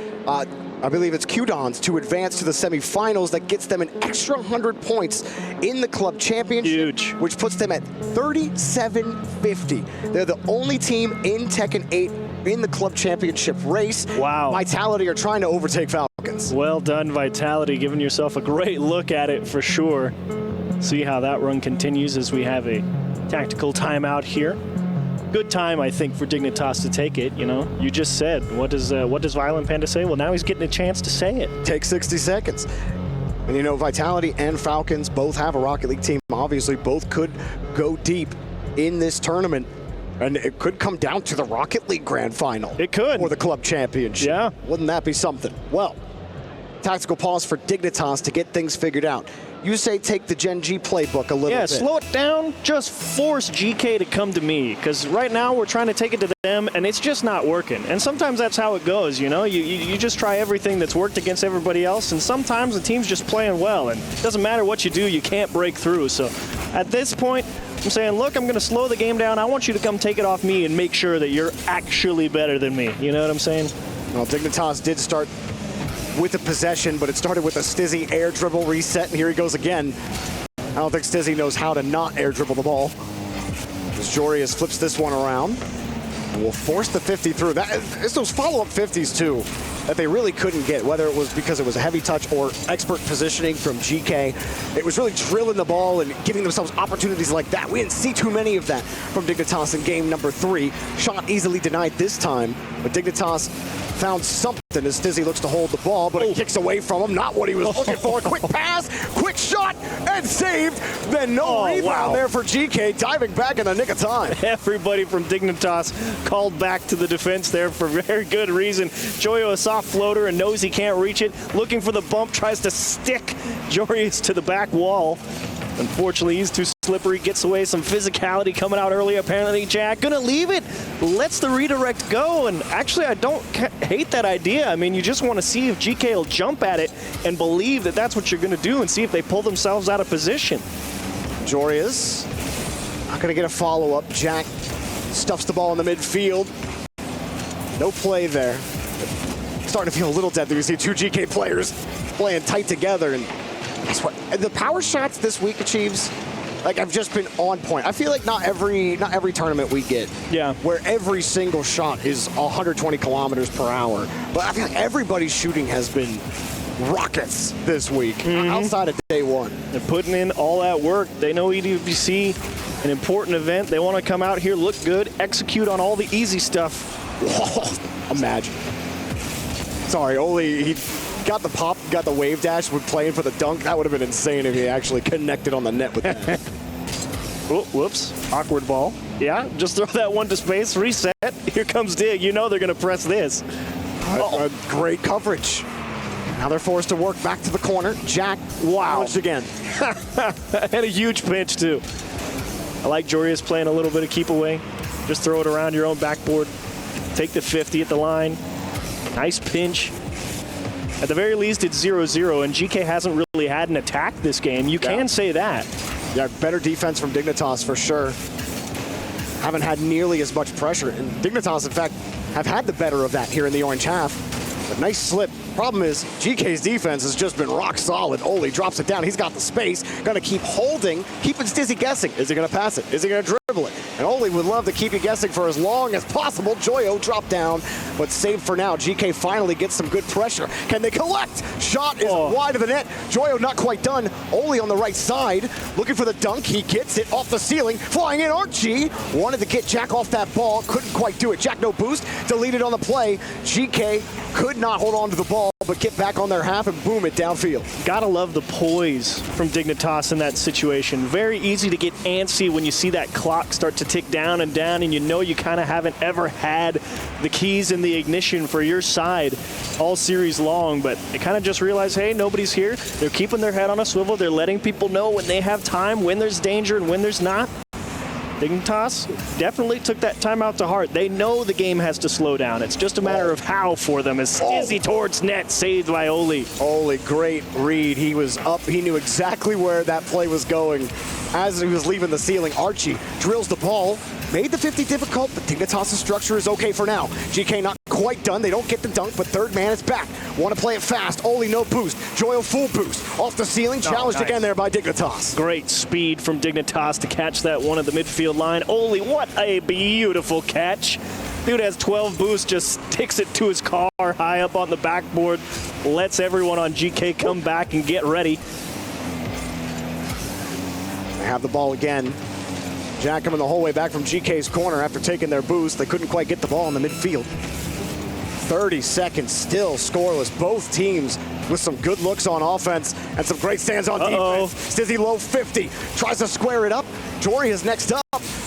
I believe it's Q-Dons to advance to the semifinals. That gets them an extra 100 points in the club championship. Huge. Which puts them at 3750. They're the only team in Tekken 8 in the club championship race. Wow. Vitality are trying to overtake Falcons. Well done, Vitality, giving yourself a great look at it for sure. See how that run continues as we have a tactical timeout here. Good time, I think, for Dignitas to take it, you know. You just said, what does Violent Panda say? Well, now he's getting a chance to say it. Take 60 seconds. And you know, Vitality and Falcons both have a Rocket League team. Obviously, both could go deep in this tournament. And it could come down to the Rocket League Grand Final. It could. Or the club championship. Yeah. Wouldn't that be something? Well, tactical pause for Dignitas to get things figured out. You say take the Gen.G playbook a little bit. Yeah, slow it down. Just force GK to come to me. Because right now we're trying to take it to them, and it's just not working. And sometimes that's how it goes, you know? You just try everything that's worked against everybody else, and sometimes the team's just playing well. And it doesn't matter what you do, you can't break through. So at this point, I'm saying, look, I'm going to slow the game down. I want you to come take it off me and make sure that you're actually better than me. You know what I'm saying? Well, Dignitas did start with the possession, but it started with a Stizzy air dribble reset, and here he goes again. I don't think Stizzy knows how to not air dribble the ball. As Jorius flips this one around, and will force the 50 through. It's those follow-up 50s, too, that they really couldn't get, whether it was because it was a heavy touch or expert positioning from GK. It was really drilling the ball and giving themselves opportunities like that. We didn't see too many of that from Dignitas in game number 3. Shot easily denied this time, but Dignitas found something as Stizzy looks to hold the ball, but it kicks away from him. Not what he was looking for. Quick pass, quick shot, and saved. Then no rebound there for GK, diving back in the nick of time. Everybody from Dignitas called back to the defense there for very good reason. Joyo, a soft floater, and knows he can't reach it. Looking for the bump, tries to stick Jorius to the back wall. Unfortunately, he's too slippery, gets away. Some physicality coming out early, apparently. Jack gonna leave it, lets the redirect go, and actually I don't hate that idea. I mean, you just want to see if GK will jump at it and believe that that's what you're gonna do and see if they pull themselves out of position. Jorius not gonna get a follow-up. Jack stuffs the ball in the midfield. No play there. Starting to feel a little dead there. You see two GK players playing tight together, and that's what the power shots this week achieves. Like, I've just been on point. I feel like not every tournament we get, where every single shot is 120 kilometers per hour. But I feel like everybody's shooting has been rockets this week, outside of day one. They're putting in all that work. They know EWC, an important event. They want to come out here, look good, execute on all the easy stuff. Whoa, imagine. Sorry, Oli, he got the pop, got the wave dash with playing for the dunk. That would have been insane if he actually connected on the net with that. Oh, whoops, awkward ball. Yeah, just throw that one to space, reset. Here comes Dig. You know they're going to press this. Great coverage. Now they're forced to work back to the corner. Jack, once again. And a huge pinch, too. I like Jorius playing a little bit of keep away. Just throw it around your own backboard. Take the 50 at the line. Nice pinch. At the very least, it's 0-0, and GK hasn't really had an attack this game. You can say that. Yeah, better defense from Dignitas for sure. Haven't had nearly as much pressure. And Dignitas, in fact, have had the better of that here in the orange half. But nice slip. Problem is, GK's defense has just been rock solid. Oli drops it down. He's got the space. Going to keep holding, keeping Stizzy guessing. Is he going to pass it? Is he going to dribble it? And Oli would love to keep you guessing for as long as possible. Joyo dropped down, but saved for now. GK finally gets some good pressure. Can they collect? Shot is wide of the net. Joyo not quite done. Oli on the right side, looking for the dunk. He gets it off the ceiling. Flying in, Archie. Wanted to get Jack off that ball. Couldn't quite do it. Jack no boost. Deleted on the play. GK could not hold on to the ball, but get back on their half and boom it downfield. Gotta love the poise from Dignitas in that situation. Very easy to get antsy when you see that clock start to tick down, and you know you kind of haven't ever had the keys in the ignition for your side all series long, but they kind of just realize, hey, nobody's here. They're keeping their head on a swivel. They're letting people know when they have time, when there's danger, and when there's not. Dignitas definitely took that time out to heart. They know the game has to slow down. It's just a matter of how for them. As Stizzy towards net, saved by Oli. Oli, great read. He was up. He knew exactly where that play was going. As he was leaving the ceiling, Archie drills the ball. Made the 50 difficult, but Dignitas' structure is okay for now. GK not quite done. They don't get the dunk, but third man is back. Want to play it fast. Oli no boost. Joyo full boost. Off the ceiling, challenged again there by Dignitas. Great speed from Dignitas to catch that one at the midfield line. Oli, what a beautiful catch. Dude has 12 boosts, just sticks it to his car high up on the backboard. Lets everyone on GK come back and get ready. They have the ball again. Jack coming the whole way back from GK's corner after taking their boost. They couldn't quite get the ball in the midfield. 30 seconds, still scoreless. Both teams with some good looks on offense and some great stands on defense. Stizzy low 50, tries to square it up. Jory is next up.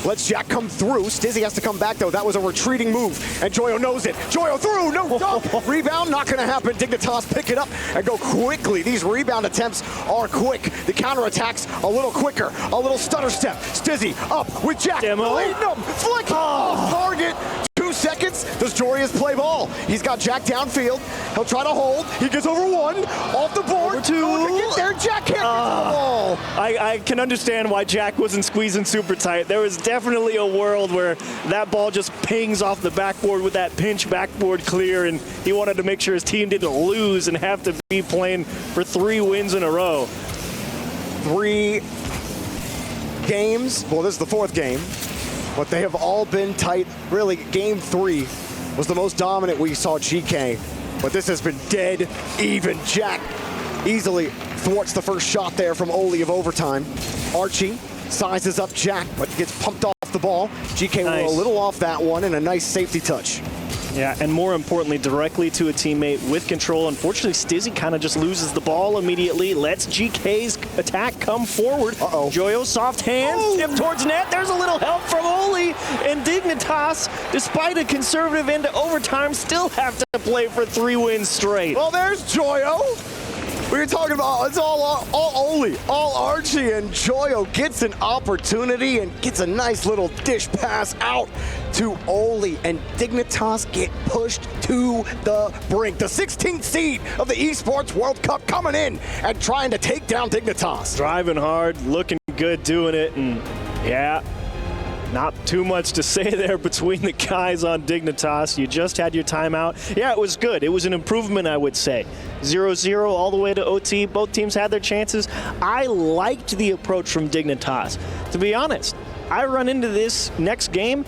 Lets Jack come through. Stizzy has to come back, though. That was a retreating move, and Joyo knows it. Joyo through, no dunk. Rebound, not going to happen. Dignitas pick it up and go quickly. These rebound attempts are quick. The counterattacks a little quicker. A little stutter step. Stizzy up with Jack. Leading him. Flick off target. 2 seconds. Does Jorius play ball? He's got Jack downfield. He'll try to hold. He gets over one. Off the board. Over two. Get there. Jack can't get to the ball. I can understand why Jack wasn't squeezing super tight. There was definitely a world where that ball just pings off the backboard with that pinch backboard clear, and he wanted to make sure his team didn't lose and have to be playing for 3 wins in a row. 3 games. Well, this is the 4th game, but they have all been tight. Really, game 3 was the most dominant we saw GK, but this has been dead even. Jack easily thwarts the first shot there from Oli of overtime. Archie sizes up Jack, but gets pumped off the ball. GK Nice. were a little off that one, and a nice safety touch. Yeah, and more importantly, directly to a teammate with control. Unfortunately, Stizzy kind of just loses the ball immediately, lets GK's attack come forward. Uh-oh. Joyo, soft hands, tip towards net. There's a little help from Oli. And Dignitas, despite a conservative end to overtime, still have to play for 3 wins straight. Well, there's Joyo. We were talking about it's all Oli, all Archie, and Joyo gets an opportunity and gets a nice little dish pass out to Oli, and Dignitas get pushed to the brink. The 16th seed of the Esports World Cup coming in and trying to take down Dignitas. Driving hard, looking good, doing it, and yeah, not too much to say there between the guys on Dignitas. You just had your timeout. Yeah, it was good. It was an improvement, I would say. 0-0 all the way to OT. Both teams had their chances. I liked the approach from Dignitas. To be honest, I run into this next game,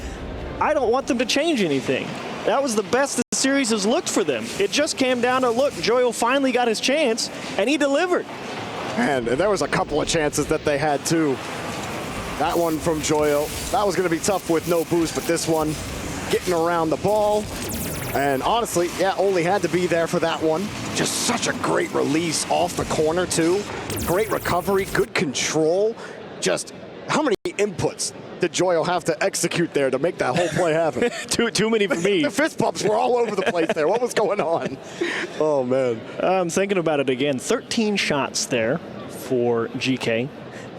I don't want them to change anything. That was the best the series has looked for them. It just came down to, look, Joyo finally got his chance, and he delivered. And there was a couple of chances that they had too. That one from Joyo, that was going to be tough with no boost, but this one, getting around the ball. And honestly, yeah, Oli had to be there for that one. Just such a great release off the corner too. Great recovery, good control. Just how many inputs did Joyo have to execute there to make that whole play happen? Too many for me. The fist bumps were all over the place there. What was going on? Oh, man. I'm thinking about it again. 13 shots there for GK,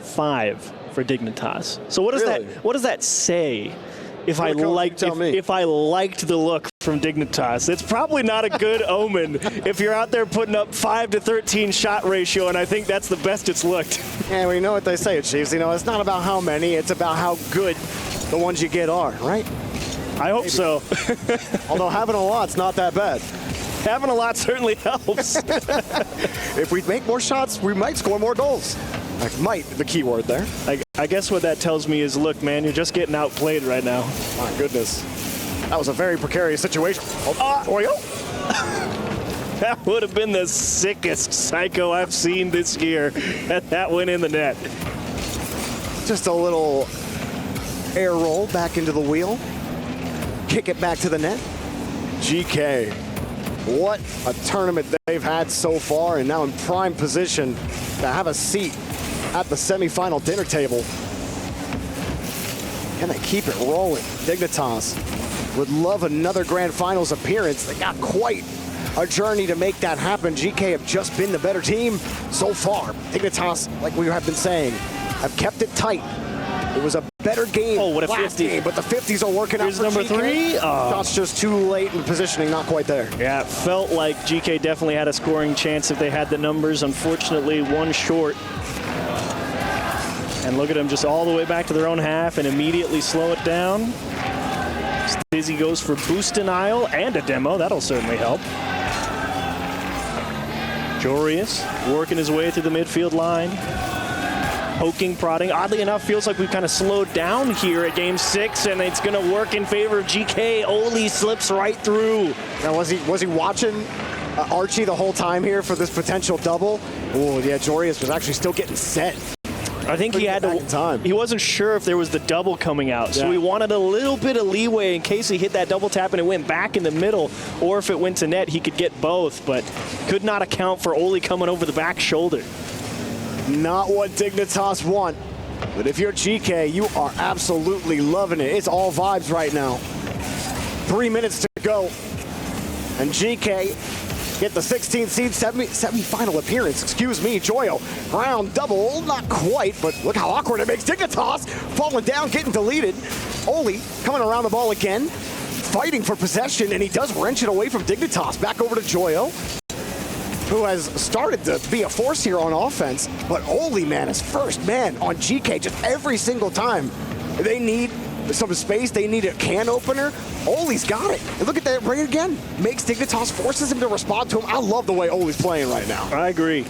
5 for Dignitas. So what does Really? what does that say? If I Coach, you liked tell me. if I liked the look from Dignitas, it's probably not a good omen if you're out there putting up 5 to 13 shot ratio, and I think that's the best it's looked. Yeah, well, you know what they say, Chiefs. You know, it's not about how many, it's about how good the ones you get are, right? I hope so. Although having a lot's not that bad. Having a lot certainly helps. If we make more shots, we might score more goals. Like might, the key word there. I guess what that tells me is, look, man, you're just getting outplayed right now. My goodness. That was a very precarious situation. Joyo. That would have been the sickest psycho I've seen this year. That went in the net. Just a little air roll back into the wheel. Kick it back to the net. GK. What a tournament they've had so far, and now in prime position to have a seat at the semifinal dinner table. Can they keep it rolling? Dignitas would love another Grand Finals appearance. They got quite a journey to make that happen. GK have just been the better team so far. Dignitas, like we have been saying, have kept it tight. It was a better game Oh, what a last 50. game, but the 50s are working Here's out for number GK. 3. Oh. Shots just too late in positioning, not quite there. Yeah, it felt like GK definitely had a scoring chance if they had the numbers. Unfortunately, one short. And look at them just all the way back to their own half and immediately slow it down. Stizzy goes for boost denial and a demo. That'll certainly help. Jorius working his way through the midfield line. Poking, prodding. Oddly enough, feels like we've kind of slowed down here at game 6, and it's going to work in favor of GK. Oli slips right through. Now, was he watching Archie the whole time here for this potential double? Oh, yeah, Jorius was actually still getting set. I think he had Couldn't get back in time. He wasn't sure if there was the double coming out, so Yeah. he wanted a little bit of leeway in case he hit that double tap and it went back in the middle, or if it went to net, he could get both, but could not account for Oli coming over the back shoulder. Not what Dignitas want. But if you're GK, you are absolutely loving it. It's all vibes right now. 3 minutes to go. And GK get the 16th seed semi-final appearance. Excuse me, Joyo. Round double, not quite, but look how awkward it makes. Dignitas falling down, getting deleted. Oli coming around the ball again. fighting for possession, and he does wrench it away from Dignitas. Back over to Joyo, who has started to be a force here on offense. But Oli, man, is first man on GK just every single time. They need some space. They need a can opener. Oli's got it. And look at that right again. Makes Dignitas, forces him to respond to him. I love the way Oli's playing right now. I agree.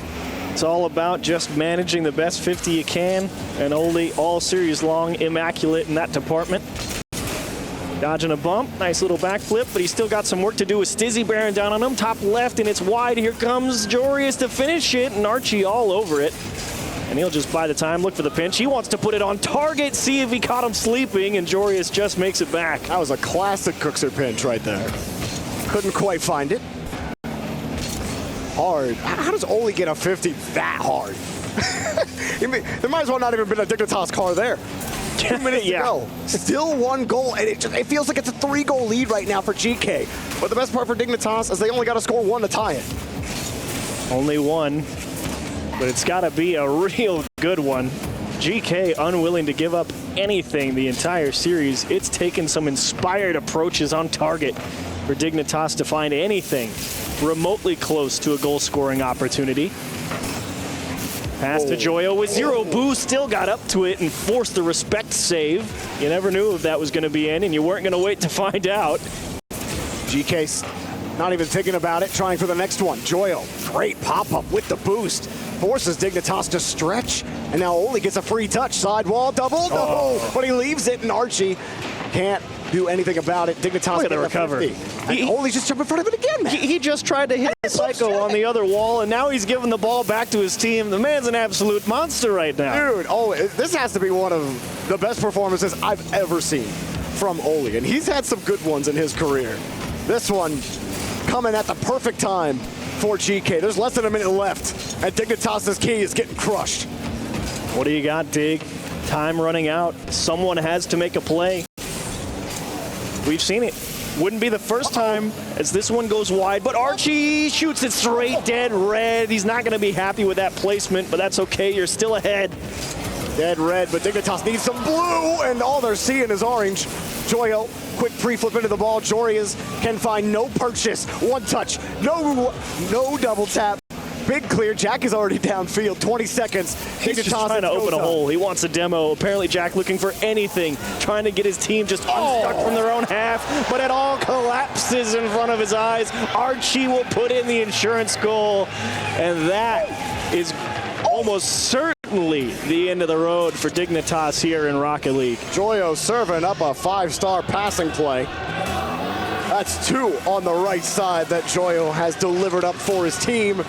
It's all about just managing the best 50 you can. And Oli, all series long, immaculate in that department. Dodging a bump, nice little backflip, but he's still got some work to do with Stizzy bearing down on him. Top left, and it's wide. Here comes Jorius to finish it, and Archie all over it. And he'll just buy the time, look for the pinch. He wants to put it on target, see if he caught him sleeping, and Jorius just makes it back. That was a classic Cookser pinch right there. Couldn't quite find it. Hard. How does Oli get a 50 that hard? There might as well not even been a Dignitas car there. 2 minutes to go. Still one goal, and it feels like it's a 3-goal lead right now for GK. But the best part for Dignitas is they only got to score 1 to tie it. Only one, but it's got to be a real good one. GK unwilling to give up anything the entire series. It's taken some inspired approaches on target for Dignitas to find anything remotely close to a goal-scoring opportunity. Pass to Joyo with 0 boost, still got up to it and forced the respect save. You never knew if that was going to be in, and you weren't going to wait to find out. GK's not even thinking about it, trying for the next one. Joyo, great pop-up with the boost. Forces Dignitas to stretch, and now Oli gets a free touch. Sidewall double, no, but he leaves it, and Archie can't do anything about it. Dignitas Look at the recover. And Oli's just jumping in front of it again, man. He just tried to hit the psycho on the other wall, and now he's giving the ball back to his team. The man's an absolute monster right now. Dude, this has to be one of the best performances I've ever seen from Oli, and he's had some good ones in his career. This one coming at the perfect time for GK. There's less than a minute left, and Dignitas' key is getting crushed. What do you got, Dig? Time running out. Someone has to make a play. We've seen it. Wouldn't be the first time as this one goes wide, but Archie shoots it straight dead red. He's not going to be happy with that placement, but that's okay. You're still ahead. Dead red, but Dignitas needs some blue, and all they're seeing is orange. Joyo, quick pre-flip into the ball. Jorius can find no purchase. One touch, no double tap. Big clear. Jack is already downfield. 20 seconds. He's just trying to open a hole. He wants a demo. Apparently, Jack looking for anything, trying to get his team just unstuck from their own half, but it all collapses in front of his eyes. Archie will put in the insurance goal, and that is almost certainly the end of the road for Dignitas here in Rocket League. Joyo serving up a 5-star passing play. That's 2 on the right side that Joyo has delivered up for his team.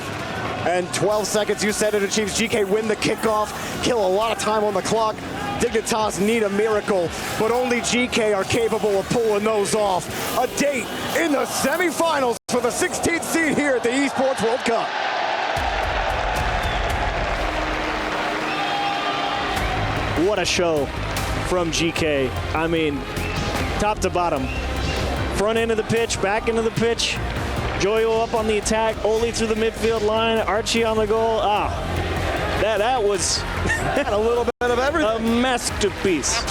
And 12 seconds, you said it, achieves GK win the kickoff, kill a lot of time on the clock. Dignitas need a miracle, but only GK are capable of pulling those off. A date in the semifinals for the 16th seed here at the Esports World Cup. What a show from GK. I mean, top to bottom. Front end of the pitch, back end of the pitch. Joyo up on the attack, Oli through the midfield line, Archie on the goal. That was a little bit of everything. A masterpiece.